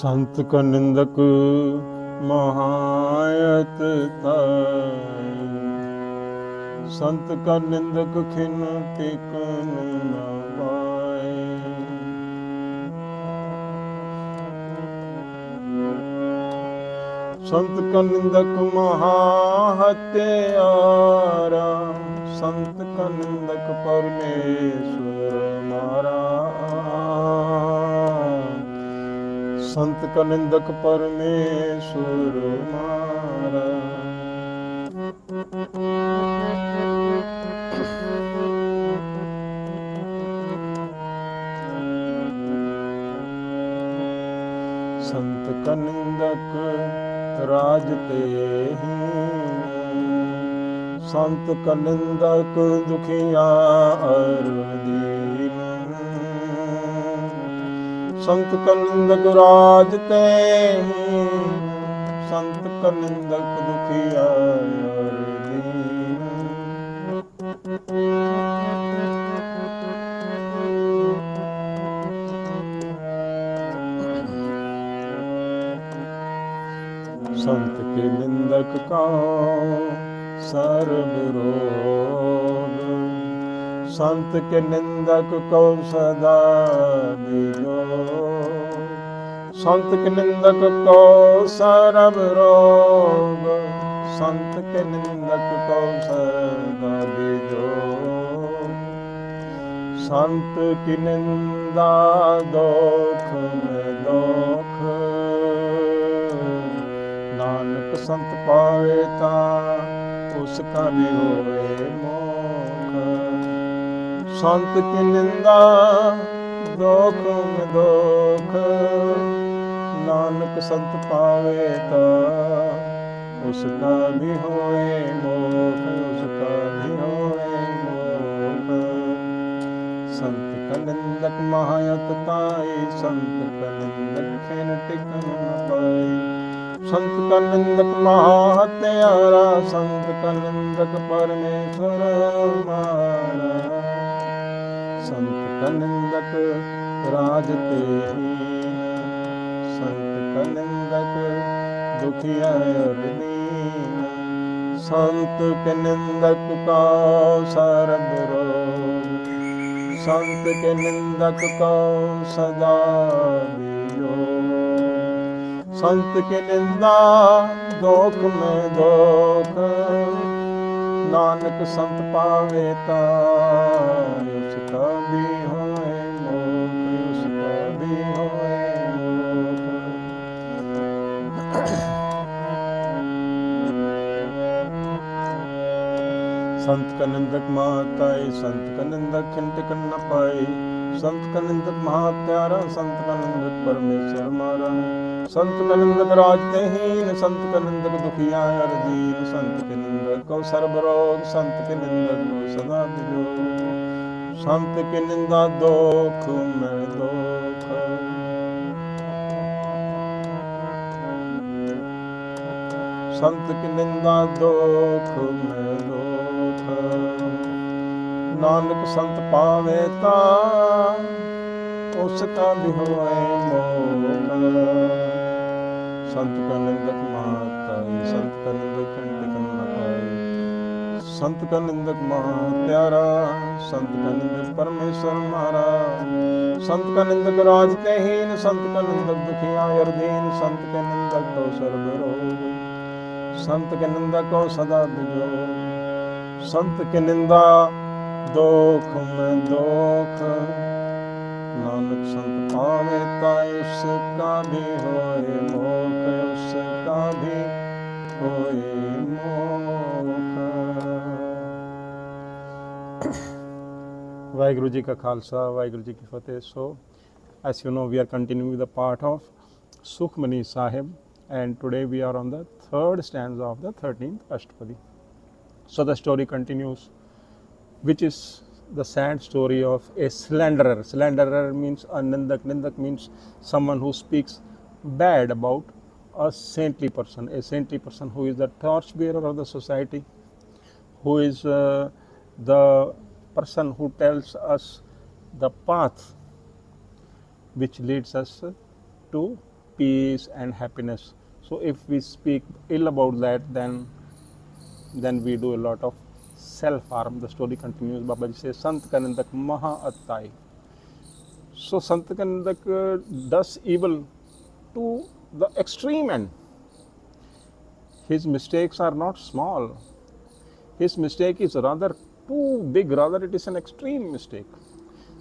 संत का निंदक महायत ताई, संत का निंदक खिन टिकन न पाए। संत का निंदक महाहत्यारा, संत का निंदक परमेश्वर मारा। संत का निंदक परमेश्वर मारा। संत का निंदक राजते ही, संत का निंदक दुखिया और दीन। संत का निंदक राजते ही, संत का निंदक दुखिया और दीन। संत के निंदक का सर्व रोग, संत के निंदक को सदा वियोग। संत के निंदक को सर्व रोग, संत के निंदक को सदा वियोग। संत की निंदा दोख में दोख, नानक संत पावे ता उसका भी होए मोख। संत की निंदा दोख में दोख, नानक संत पावे ता उसका भी होए मोख, उसका भी होए मोख। संत का निंदक महायत ताई, संत का निंदक खिन टिकन न पाई। संत का निंदक महाहत्यारा, संत का निंदक परमेश्वर मारा। संत का निंदक राजते ही, संत का निंदक दुखिया और दीन। संत के निंदक का सर्व रोग, संत के निंदक का सदा वियोग। संत की निंदा दोख में दोख, नानक संत पावे ता उसका भी होए मोख, उसका भी होए मोख। संत का निंदक महाताई, संत का निंदक खिन टिकन न पाई। संत का निंदक महात्यारा, संत का निंदक परमेश्वर मारा। संत का निंदक राजते हीन, संत का निंदक दुखिया और दीन। संत के निंदक को सर्व रोग, संत के निंदक को सदा वियोग। संत की निंदा दोख में दोख, संत की निंदा दोख में दोख। नानक संत पावे ता उसका भी होए मोख। संत का निंदक महाताई, संत का निंदक खिन टिकन न पाई। संत का निंदक महात्यारा, संत का निंदक परमेश्वर मारा। संत का निंदक राजते हीन, संत का निंदक दुखिया और दीन। संत के निंदक को सर्व रोग, संत के निंदक को सदा वियोग। संत की निंदा दोख में दोख, नानक संत पावे ता उसका भी होए मोख, उसका भी होए मोख। वाहिगुरु जी का खालसा, वाहिगुरु जी की फतेह। So, as you know, we are continuing the part of Sukhmani Sahib, and today we are on the third stanza of the 13th Ashtapadi. So the story continues, which is the sad story of a slanderer. Slanderer means a nindak. Nindak means someone who speaks bad about a saintly person. A saintly person who is the torchbearer of the society, who is the person who tells us the path which leads us to peace and happiness. So if we speak ill about that, then we do a lot of self-harm. The story continues. Babaji says, Sant Kanindak Maha Attai. So Sant Kanindak does evil to the extreme end. His mistakes are not small. His mistake is rather too big, rather it is an extreme mistake.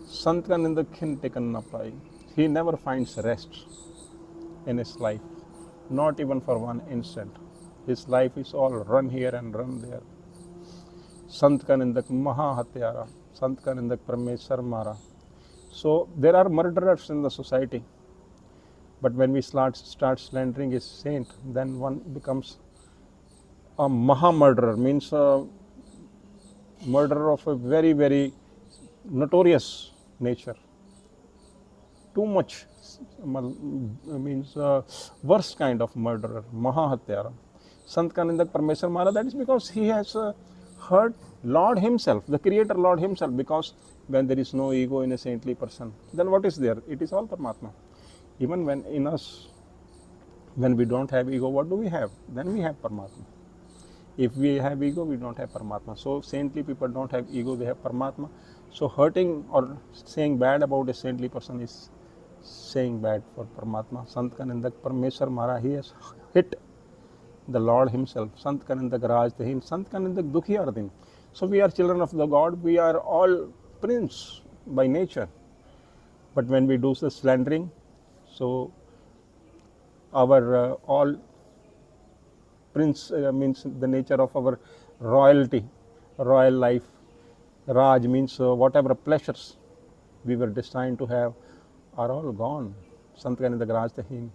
Sant Kanindak Khin Tekan Na Pai. He never finds rest in his life, not even for one instant. His life is all run here and run there. Sant Kanindak Maha Hatyara. Sant Kanindak Parmeshwar Mara. So there are murderers in the society. But when we start slandering a saint, then one becomes a Maha murderer, means a murderer of a very, very notorious nature. Too much means worst kind of murderer, Maha Hatyara. Sant Kanindak Parmeshwar Mara, that is because he has hurt Lord himself, the Creator Lord himself, because when there is no ego in a saintly person, then what is there? It is all Paramatma. Even when in us, when we don't have ego, what do we have? Then we have Paramatma. If we have ego, we don't have Paramatma. So saintly people don't have ego, they have Paramatma. So hurting or saying bad about a saintly person is saying bad for Paramatma. Sant Kanindak Parmeshwar Mara, he has hit the Lord himself. Sant Kanindak Raj Tahin, Sant Kanindak Dukhi Ardin. So we are children of the God, we are all prince by nature. But when we do the slandering, so our all prince means the nature of our royalty, royal life. Raj means whatever pleasures we were destined to have are all gone. Sant Kanindak Raj Tahin.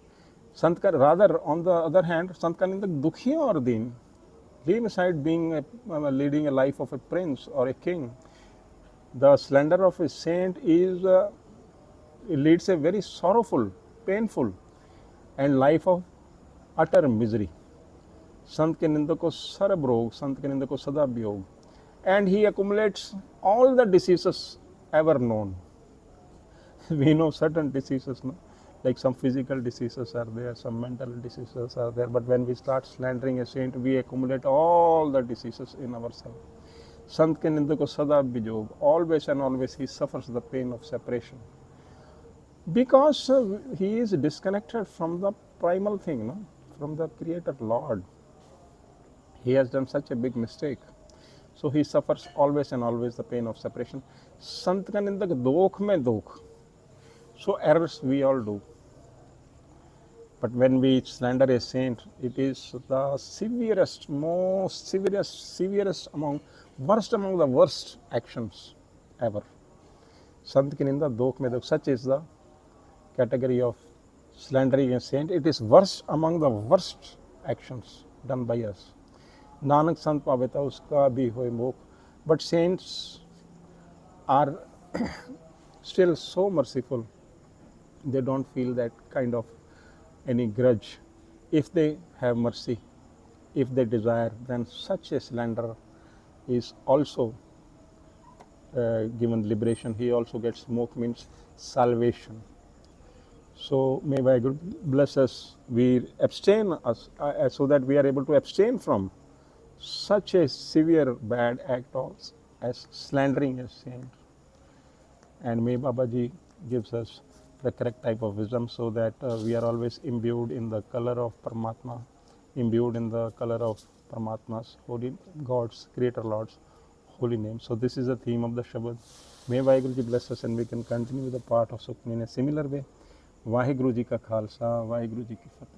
Rather, on the other hand, Sant Kanindak Dukhi Ardin, leave aside being leading a life of a prince or a king. The slander of a saint is leads a very sorrowful, painful, and life of utter misery. Sant ke nindako sarab rog, Sant ke nindako sada biyog. And he accumulates all the diseases ever known. We know certain diseases, no? Like some physical diseases are there, some mental diseases are there. But when we start slandering a saint, we accumulate all the diseases in ourselves. Sant ke nindako sada bijog. Always and always he suffers the pain of separation. Because he is disconnected from the primal thing, no? From the Creator Lord. He has done such a big mistake. So he suffers always and always the pain of separation. Sant ka nindak dokh mein dokh. So errors we all do. But when we slander a saint, it is the severest, most severest among the worst actions ever. Sant ki ninda dokh mein dokh. Such is the category of slandering a saint. It is worst among the worst actions done by us. Nanak Sant paveta uska bhi hoye mokh. But saints are still so merciful. They don't feel that kind of any grudge. If they have mercy, if they desire, then such a slanderer is also given liberation. He also gets mokh, means salvation. So may Vaheguru bless us. We abstain us so that we are able to abstain from such a severe bad act as slandering a saint. And may Babaji gives us the correct type of wisdom so that we are always imbued in the color of Paramatma, imbued in the color of Paramatma's holy God's, Creator Lord's holy name. So this is the theme of the Shabad. May Vaheguru Ji bless us and we can continue the part of Sukhmani in a similar way. Vaheguru Ji ka Khalsa, Vaheguru Ji ki Fateh.